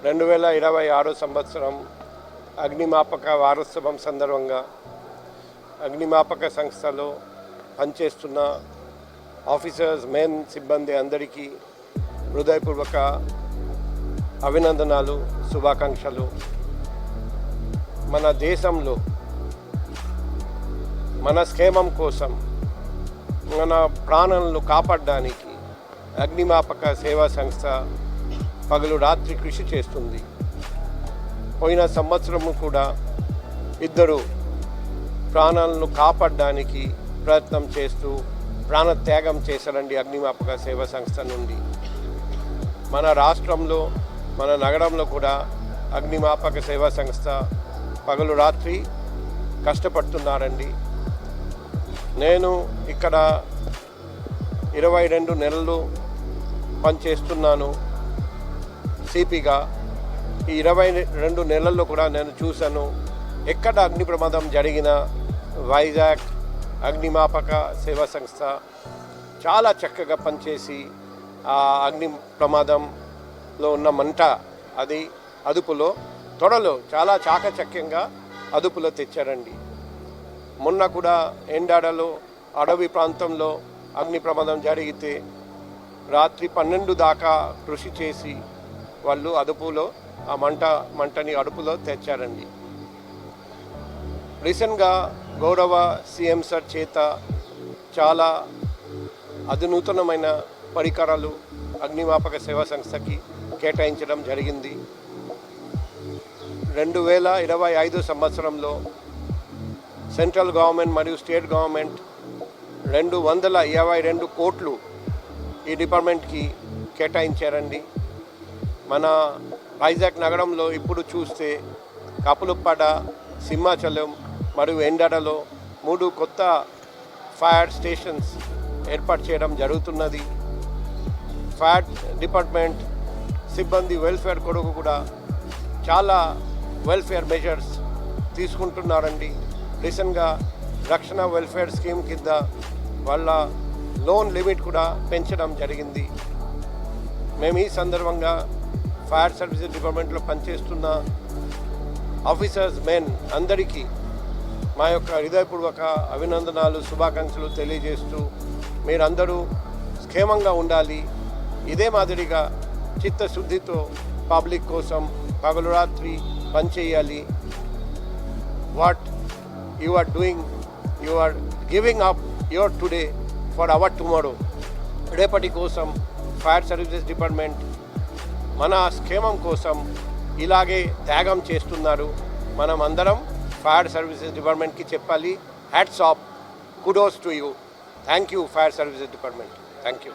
2026 సంవత్సరం అగ్నిమాపక వారోత్సవం సందర్భంగా అగ్నిమాపక సంస్థలో పనిచేస్తున్న ఆఫీసర్స్, మెన్ సిబ్బంది అందరికీ హృదయపూర్వక అభినందనలు, శుభాకాంక్షలు. మన దేశంలో మన క్షేమం కోసం, మన ప్రాణాలను కాపాడడానికి అగ్నిమాపక సేవా సంస్థ పగలు రాత్రి కృషి చేస్తుంది. పోయిన సంవత్సరము కూడా ఇద్దరు ప్రాణాలను కాపాడడానికి ప్రయత్నం చేస్తూ ప్రాణత్యాగం చేశారండి అగ్నిమాపక సేవా సంస్థ నుండి. మన రాష్ట్రంలో, మన నగరంలో కూడా అగ్నిమాపక సేవా సంస్థ పగలు రాత్రి కష్టపడుతున్నారండి. నేను ఇక్కడ 22 నెలలు పనిచేస్తున్నాను సిపిగా. ఈ 22 నెలల్లో కూడా నేను చూశాను, ఎక్కడ అగ్ని ప్రమాదం జరిగినా వైజాగ్ అగ్నిమాపక సేవా సంస్థ చాలా చక్కగా పనిచేసి ఆ అగ్ని ప్రమాదంలో ఉన్న మంట అది అదుపులో త్వరలో చాలా చాకచక్యంగా అదుపులో తెచ్చారండి. మొన్న కూడా ఎండాడలో అడవి ప్రాంతంలో అగ్ని ప్రమాదం జరిగితే రాత్రి 12 దాకా కృషి చేసి వాళ్ళు అదుపులో ఆ మంటని అదుపులో తెచ్చారండి. రీసెంట్గా గౌరవ సీఎం సార్ చేత చాలా అధునూతనమైన పరికరాలు అగ్నిమాపక సేవా సంస్థకి కేటాయించడం జరిగింది. 2025 సంవత్సరంలో సెంట్రల్ గవర్నమెంట్ మరియు స్టేట్ గవర్నమెంట్ 222 కోట్లు ఈ డిపార్ట్మెంట్కి కేటాయించారండి. మన వైజాగ్ నగరంలో ఇప్పుడు చూస్తే కాపులుప్పాడ, సింహాచలం మరియు ఎండాడలో 3 కొత్త ఫైర్ స్టేషన్స్ ఏర్పాటు చేయడం జరుగుతున్నది. ఫైర్ డిపార్ట్మెంట్ సిబ్బంది వెల్ఫేర్ కొరకు కూడా చాలా వెల్ఫేర్ మెజర్స్ తీసుకుంటున్నారండి. రీసెంట్గా రక్షణ వెల్ఫేర్ స్కీమ్ కింద వాళ్ళ లోన్ లిమిట్ కూడా పెంచడం జరిగింది. మేము ఈ సందర్భంగా ఫైర్ సర్వీసెస్ డిపార్ట్మెంట్లో పనిచేస్తున్న ఆఫీసర్స్, మెన్ అందరికీ మా యొక్క హృదయపూర్వక అభినందనలు, శుభాకాంక్షలు తెలియజేస్తూ మీరందరూ క్షేమంగా ఉండాలి. ఇదే మాదిరిగా చిత్తశుద్ధితో పబ్లిక్ కోసం పగలు రాత్రి పనిచేయాలి. What you are doing, you are giving up your today for our tomorrow. రేపటి కోసం ఫైర్ సర్వీసెస్ డిపార్ట్మెంట్ మన క్షేమం కోసం ఇలాగే త్యాగం చేస్తున్నారు. మనం అందరం ఫైర్ సర్వీసెస్ డిపార్ట్మెంట్కి చెప్పాలి, hats off, kudos to you. Thank you fire services department. Thank you.